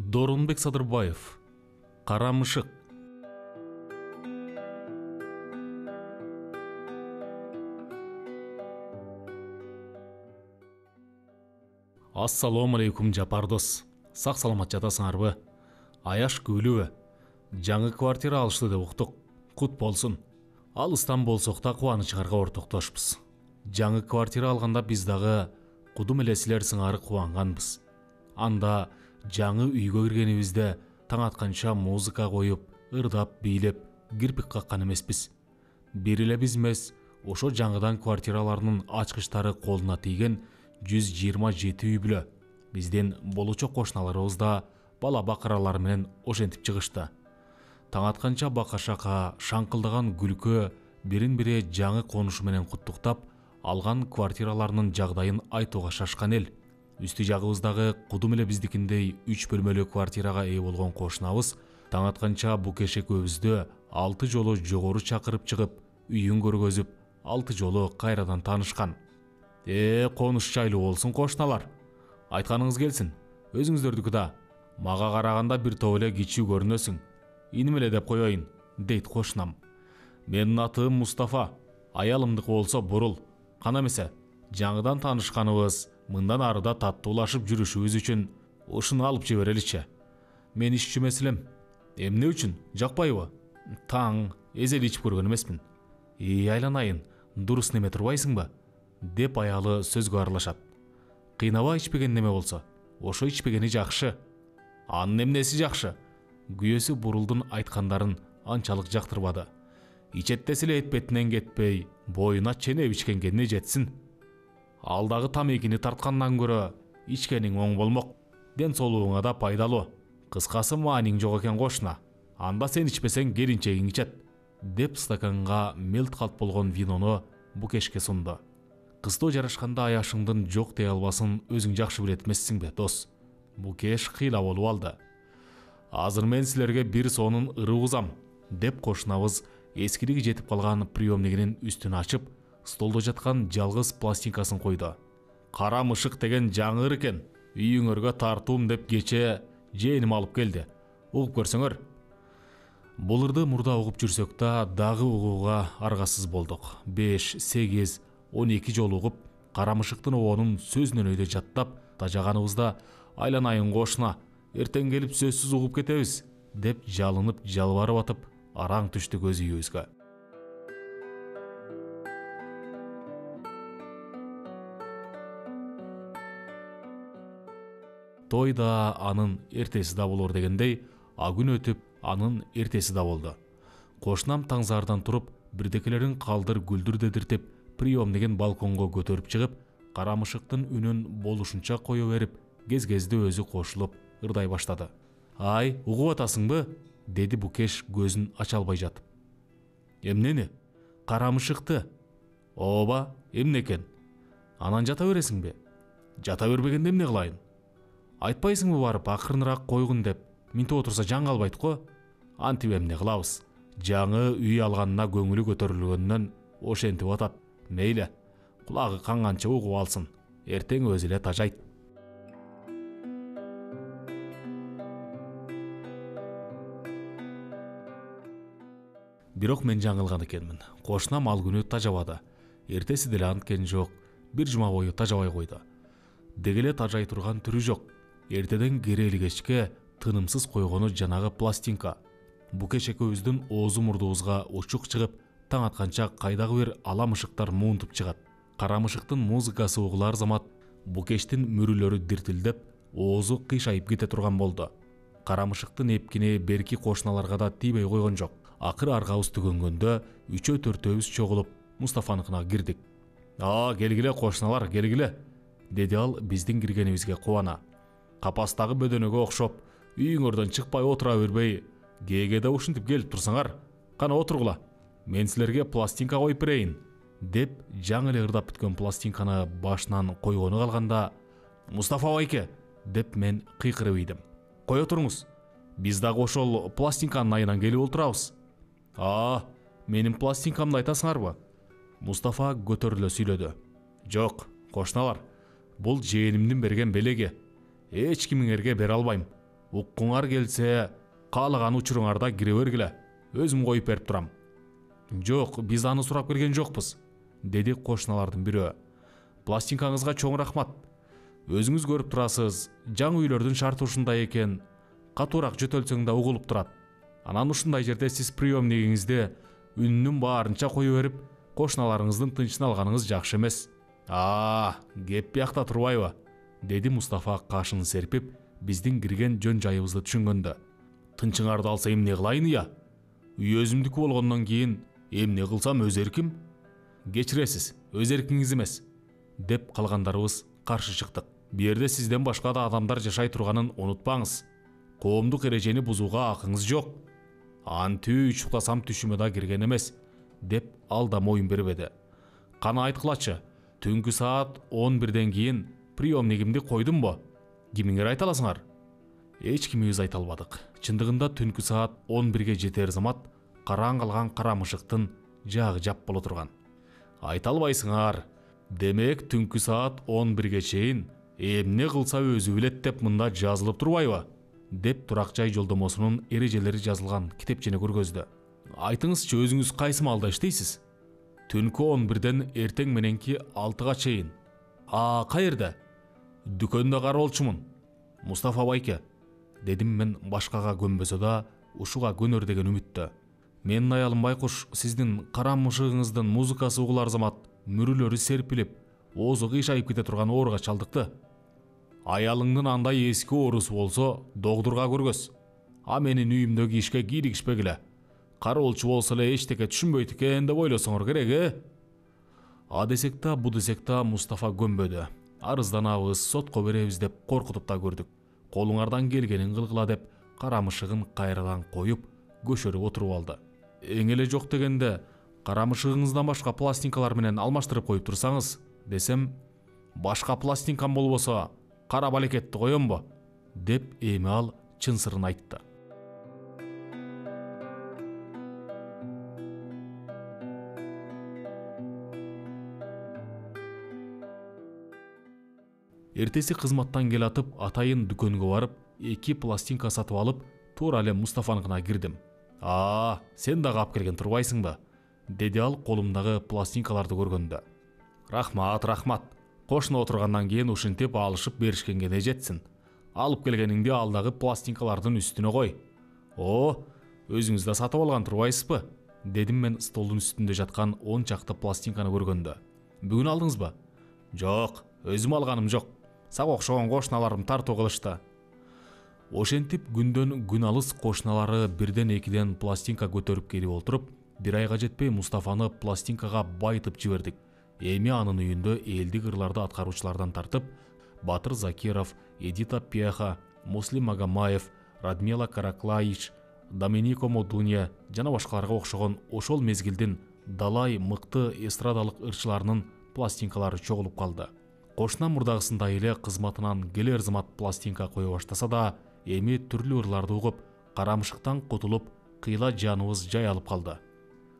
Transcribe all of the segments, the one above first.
Дорунбек Садырбаев, Карамышык. Ассалому алейкум жапардос. Сак саламат жатасыңарбы? Аяш күлүбү? Жаңы квартира алышты деп уктук. Кут болсун. Алыстан болсок да кубанычыңарга ортоктошпуз. Жаңы квартира алганда биз дагы кудум эле силер сыңары кубанганбыз. Анда жаңы үйгө киргенибизде таң атканча музыка коюп, ырдап, бийлеп, кирпик каккан эмеспиз. Бир эле биз эмес, ошо жаңыдан квартираларынын ачкычтары колуна тийген 127 үй бүлө. Бизден болочок кошуналарыбыз да бала бакыралар менен ошентип чыгышты. Таң атканча бака-шака, шаңкылдаган күлкө бирин-бири жаңы конушу менен куттуктап, алган квартираларынын жагдайын айтууга шашкан эл. Үстү жагыбыздагы кудум эле биздикиндей 3 бөлмөлүү квартирага ээ болгон кошунабыз таң атканча Букеш экөөбүздү 6 жолу жогору чакырып чыгып, үйүн көргөзүп, 6 жолу кайрадан таанышкан. Конуш жайлуу болсун кошуналар. Айтканыңыз келсин. Өзүңүздөрдүкү да. Мага караганда бир топ эле кичүү көрүнөсүң. Иним эле деп коеюн, дейт кошунам. Менин атым Мустафа. Аялымдыкы болсо Бурул. Кана эмесе, жаңыдан таанышканыбыз, мындан арыда таттуулашып жүрүшүбүз үчүн ушуну алып жибереличи. Мен ишчи эмес-элем. Эмне үчүн? Жакпайбы? Таң, эзели ичип көргөн эмесмин. Айланайын, дурус неме турбайсыңбы? Деп аялы сөзгө аралашат. Кыйнабай ичпеген неме болсо, ошо ичпегени жакшы. Анын эмнеси жакшы? Күйөөсү Бурулдун айткандарын анчалык жактырбады. Ичеттеси эле этпетинен кетпей, боюна ченеп ичкенге эмне жетсин? Алдагы тамекини тарткандан көрө ичкениң оң болмок. Ден соолугуңа да пайдалуу. Кыскасы мааниң жок экен кошуна. Анда сен ичпесең келинчегиң ичет. Деп стаканга мелт калт болгон винону Букешке сунду. Кыстоо жарашканда аяшыңдын жок дей албасын өзүң жакшы билет эмессиңби, дос? Букеш кыйла болуп алды. Азыр мен силерге бир сонун ыры узам, деп кошунабыз эскилиги жетип калган приемнигинин үстүн ачып, столдо жаткан жалгыз пластинкасын койду. Карамышык деген жаңы ыр экен. Үйүңөргө тартуум деп кече жээним алып келди. Угуп көрсөңөр. Бул ырды мурда угуп жүрсөк да дагы угууга аргасыз болдук. 5, 8, 12 жолу угуп, Карамышыктын оонун сөзүнөн өйдө жаттап, тажаганыбызда айланайын кошуна, эртең келип сөзсүз угуп кетебиз, деп жалынып, жалбарып атып, араң түштү көз үйүбүзгө. Той да анын эртеси да болор дегендей, күн өтүп, анын эртеси да болду. Кошунам таңзаардан туруп, бирдекелерин калдыр гүлдүр дедиртип, приемнигин балконго көтөрүп чыгып, Карамышыктын үнүн болушунча кое берип, кез-кезде өзү кошулуп, ырдай баштады. Ай, угуп атасыңбы? Деди Букеш көзүн ача албай жатып. Эмнени? Карамышыкты. Ооба, эмне экен? Анан жата бересиңби? Жата бербегенде эмне кылайын? Айтпайсыңбы барып акырыныраак койгун деп? Минтип отурса жан калбайт го. Антип эмне кылабыз? Жаңы үй алганына көңүлү көтөрүлгөндөн ошентип атат. Мейли, кулагы канганча угуп алсын. Эртең өзү эле тажайт. Бирок мен жаңылган экенмин. Кошунам ал күнү тажабады. Эртеси деле анткен жок. Бир жума бою тажабай койду. Дегеле тажай турган түрү жок. Эртеден керели кечке тынымсыз койгону жанагы пластинка. Букеш экөөбүздүн оозу мурдубузга учук чыгып, таң атканча кайдагы бир аламышыктар муунтуп чыгат. Карамышыктын музыкасы угулар замат Букештин мүрүлөрү диртилдеп, оозу кыйшайып кете турган болду. Карамышыктын эпкини берки кошуналарга да тийбей койгон жок. Акыры аргабыз түгөнгөндө 3-4 чогулуп Мустафаныкына кирдик. Келгиле кошуналар, келгиле, деди ал биздин киргенибизге кубана. Капастагы бөдөнөгө окшоп, үйүңөрдөн чыкпай отура бербей, кээде ушинтип келип турсаңар, кана отургула. Мен силерге пластинка коюп берейин, деп жаңы эле ырдап бүткөн пластинканы башынан койгону калганда, Мустафа байке, деп мен кыйкырып ийдим. Кое туруңуз. Биз дагы ошол пластинканын айынан келип отурабыз. Менин пластинкамды айтасыңарбы? Мустафа көтөрүлө сүйлөдү. Жок, кошуналар. Бул жээнимдин берген белеги. Эч кимиңерге бере албайм. уккуңар келсе каалаган учуруңарда кире бергиле, өзүм коюп берип турам. Жок, биз аны сурап келген жокпуз, деди кошуналардын бирөө. Пластинкаңызга чоң рахмат. Өзүңүз көрүп турасыз, жаңы үйлөрдүн шарты ушундай экен. Катуураак жөтөлсөң да угулуп турат. Анан ушундай жерде сиз приемнигиңизди үнүнүн баарынча кое берип, кошуналарыңыздын тынчын алганыңыз жакшы эмес. Кеп биякта турбайбы, деди Мустафа кашын серпип, биздин кирген жөн жайыбызды түшүнгөндө. Тынчыңарды алса эмне кылайын ыя? Үй өзүмдүкү болгондон кийин эмне кылсам өз эрким? Кечиресиз, өз эркиңиз эмес, деп калгандарыбыз каршы чыктык. Бу жерде сизден башка да адамдар жашай турганын унутпаңыз. Коомдук эрежени бузууга акыңыз жок. Антүү учуктасам түшүмө да кирген эмес, деп ал да моюн бербеди. Кана айткылачы, түнкү саат 11ден кийин приемнигимди койдумбу? Кимиңер айта аласыңар? Эч кимибиз айта албадык. Чындыгында түнкү саат 11ге жетер замат караң калган кара мышыктын жагы жап боло турган. Айта албайсыңар. Демек түнкү саат 11ге чейин эмне кылса өзү билет деп мында жазылып турбайбы? Деп турак жай жолдомосунун эрежелери жазылган китепчени көргөздү. Айтыңызчы, өзүңүз кайсы маалда иштейсиз? Түнкү 11ден эртең мененки 6га чейин. Каерде? Дүкөндө кароолчумун. Мустафа байке, дедим мен башкага көнбөсө да ушуга көнөр деген үмүттө. Менин аялым Байкуш сиздин кара мышыгыңыздын музыкасы угулар замат мүрүлөрү серпилип, оозу кыйшайып кете турган ооруга чалдыкты. Аялыңдын андай эски оорусу болсо, догдурга көргөз. Менин үйүмдөгү ишке кийлигишпегиле. Кароолчу болсо эле эчтеке түшүнбөйт экен деп ойлосоңор керек, десек да, бу десек да Мустафа көнбөдү. Арызданабыз, сотко беребиз деп коркутуп да көрдүк. Колуңардан келгенин кылгыла деп кара мышыгын кайрадан коюп, көшөрүп отуруп алды. Эң эле жок дегенде, кара мышыгыңыздан башка пластинкалар менен алмаштырып коюп турсаңыз, десем, башка пластинкам болбосо кара балекетти коембу? Деп эми ал чын сырын айтты. Эртеси кызматтан кел атып, атайын дүкөнгө барып, 2 пластинка сатып алып, туура эле Мустафаныкына кирдим. Сен дагы алып келген турбайсыңбы? Деди ал колумдагы пластинкаларды көргөндө. Рахмат. Кошуна отургандан кийин ушинтип алышып беришкенге не жетсин. Алып келгениңди алдагы пластинкалардын үстүнө кой. Өзүңүз да сатып алган турбайсызбы? Дедим мен столдун үстүндө жаткан 10 чакты пластинканы көргөндө. Бүгүн алдыңызбы? Жок, өзүм алганым жок. Сага окшогон кошуналарым тартуу кылышты. Ошентип күндөн күн алыс кошуналары 1-2 пластинка көтөрүп келип олтуруп, 1 айга жетпей Мустафаны пластинкага байытып жибердик. Эми анын үйүндө элдик ырларды аткаруучулардан тартып, Батыр Закиров, Эдита Пьеха, Муслим Магомаев, Радмила Караклаич, Доменико Модунья жана башкаларга окшогон ошол мезгилдин далай мыкты эстрадалык ырчыларынын пластинкалары чогулуп калды. Кошуна мурдагысындай эле кызматынан келер замат пластинка кое баштаса да, эми түрлүү ырларды угуп, кара мышыктан кутулуп, кыйла жаныбыз жай алып калды.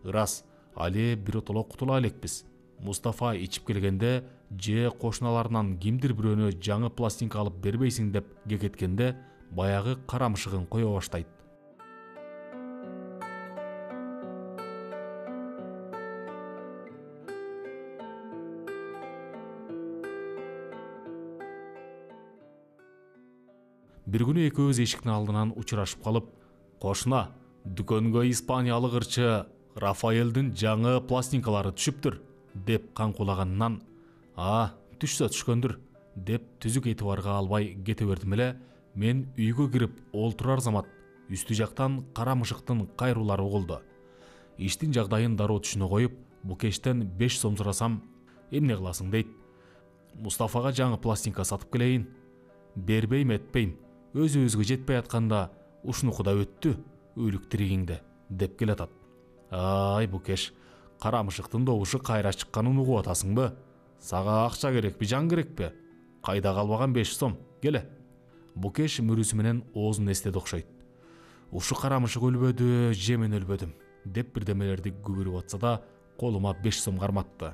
Ырас, али биротоло кутула элекпиз. Мустафа ичип келгенде, же кошуналарынан кимдир бирөөнө жаңы пластинка алып бербейсиң деп кекеткенде, баягы кара мышыгын кое баштайт. Бир күнү экөөбүз эшиктин алдынан учурашып калып, кошуна, дүкөнгө испаниялык ырчы Рафаэлдин жаңы пластинкалары түшүптүр, деп канкулаганынан, түшсө түшкөндүр, деп түзүк этибарга албай кете бердим эле, мен үйгө кирип олтурар замат үстү жактан кара мышыктын кайруулары угулду. Иштин жагдайын дароо түшүнө коюп, бу кештен 5 сом сурасам, эмне кыласың дейт. Мустафага жаңы пластинка сатып келейин. Бербейм, этпейм. Өзүбүзгө жетпей атканда ушунуку да өттү, өлүк тиригиңде, деп келатат. Бу кеш, кара мышыктын добушу кайра чыкканын угуп атасыңбы? Сага акча керекпи, жан керекпи? Кайда калбаган 5 сом, келе. Бу кеш мүрүсү менен оозун эстеди окшойт. Ушу кара мышык өлбөдү, же мен өлбөдүм, деп бирдемелерди күбүрүп атса да, колума 5 сом карматты.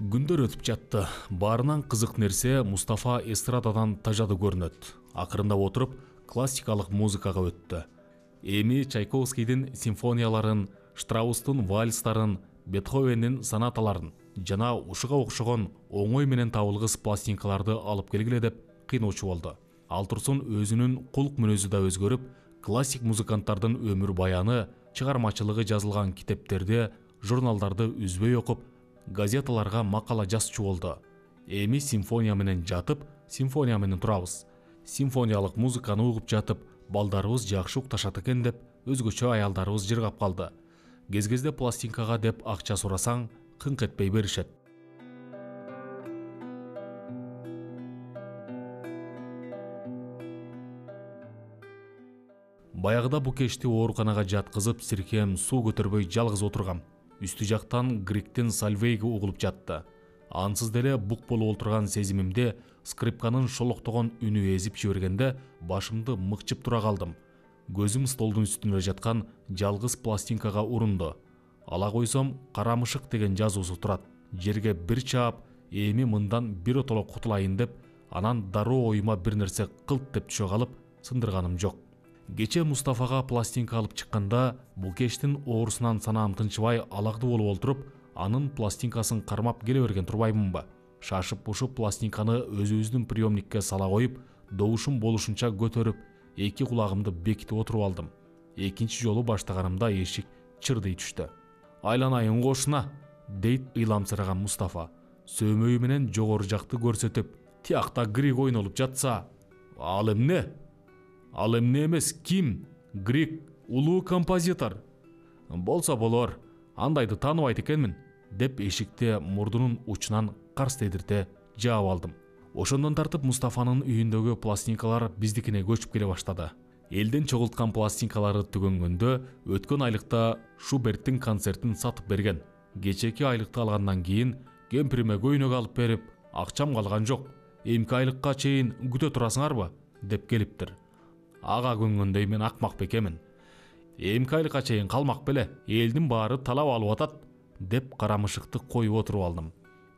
Күндөр өтүп жатты. Баарынан кызык нерсе Мустафа эстрададан тажады көрүнөт. Акырындап отуруп классикалык музыкага өттү. Эми Чайковскийдин симфонияларын, Штраустун вальстарын, Бетховендин сонаталарын жана ушуга окшогон оңой менен табылгыс пластинкаларды алып келгиле деп кыйноочу болду. Ал турсун өзүнүн кулк мүнөзү да өзгөрүп, классик музыканттардын өмүр баяны, чыгармачылыгы жазылган китептерди, журналдарды үзбөй окуп, газеталарга макала жазчу болду. Эми симфония менен жатып, симфония менен турабыз. Симфониялык музыканы угуп жатып, балдарыбыз жакшы укташат экен деп өзгөчө аялдарыбыз жыргап калды. Кез-кезде пластинкага деп акча сурасаң, кыңк этпей беришет. Баягыда бу кечти ооруканага жаткызып, сиркем суу көтөрбөй жалгыз отургам. Үстү жактан Гриктин Сальвейги угулуп жатты. Ансыз деле бук болуп отурган сезимимде скрипканын шолоктогон үнү эзип жибергенде башымды мыкчып тура калдым. Көзүм столдун үстүндө жаткан жалгыз пластинкага урунду. Ала койсом Карамышык деген жазуусу турат. Жерге бир чаап, эми мындан бир отоло кутулайын деп, анан дароо оюма бир нерсе кылт деп түшө калып, сындырганым жок. Кече Мустафага пластинка алып чыкканда, бул кештин оорусунан санаам тынчыбай алакты болуп олтуруп, анын пластинкасын кармап келе берген турбаймынбы? Шашып-пушуп пластинканы өзүбүздүн приемникке сала коюп, добушум болушунча көтөрүп, эки кулагымды бекитип отуруп алдым. Экинчи жолу баштаганымда эшик чырдый түштү. Айланайын кошуна, дейт ыйламсыраган Мустафа. Сөмөйү менен жогору жакты көрсөтүп, тиякта Григ ойнолуп жатса, ал эмне? Ал эмне эмес, ким? Григ, улуу композитор. Болсо болор, андайды тааныбайт экенмин, деп эшикте мурдунун учунан карс тедирте жаап алдым. Ошондон тартып Мустафанын үйүндөгү пластинкалар биздикине көчүп келе баштады. Элден чогулткан пластинкалары түгөнгөндө өткөн айлыкта Шуберттин концертин сатып берген. Кечеки айлыкты алгандан кийин кемпириме көйнөк алып берип, акчам калган жок. Эмки айлыкка чейин күтө турасыңарбы? Деп келиптир. Ага көнгөндөй мен акмак бекемин. Эмки айлыкка чейин калмак беле, элдин баары талап алып атат, деп Карамышыкты коюп отуруп алдым.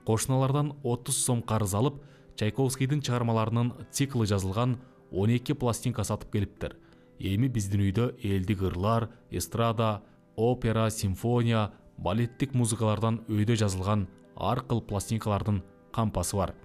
Кошуналардан 30 сом карыз алып, Чайковскийдин чыгармаларынын циклы жазылган 12 пластинка сатып келиптир. Эми биздин үйдө элдик ырлар, эстрада, опера, симфония, балеттик музыкалардан өйдө жазылган ар кыл пластинкалардын кампасы бар.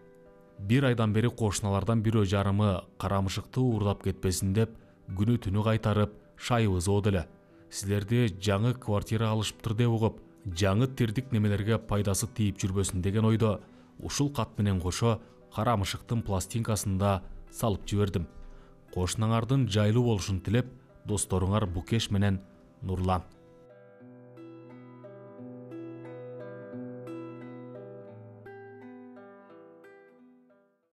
Бир айдан бери кошуналардан бирөө жарымы Карамышыкты уурдап кетпесин деп, күнү түнү кайтарып, шайыбыз оод эле. Силерди жаңы квартира алышыптыр деп угуп, жаңы тирдик немелерге пайдасы тийип жүрбөсүн деген ойдо ушул кат менен кошо Карамышыктын пластинкасында салып жибердим. Кошунаңардын жайлуу болушун тилеп, досторуңар Букеш менен Нурлан.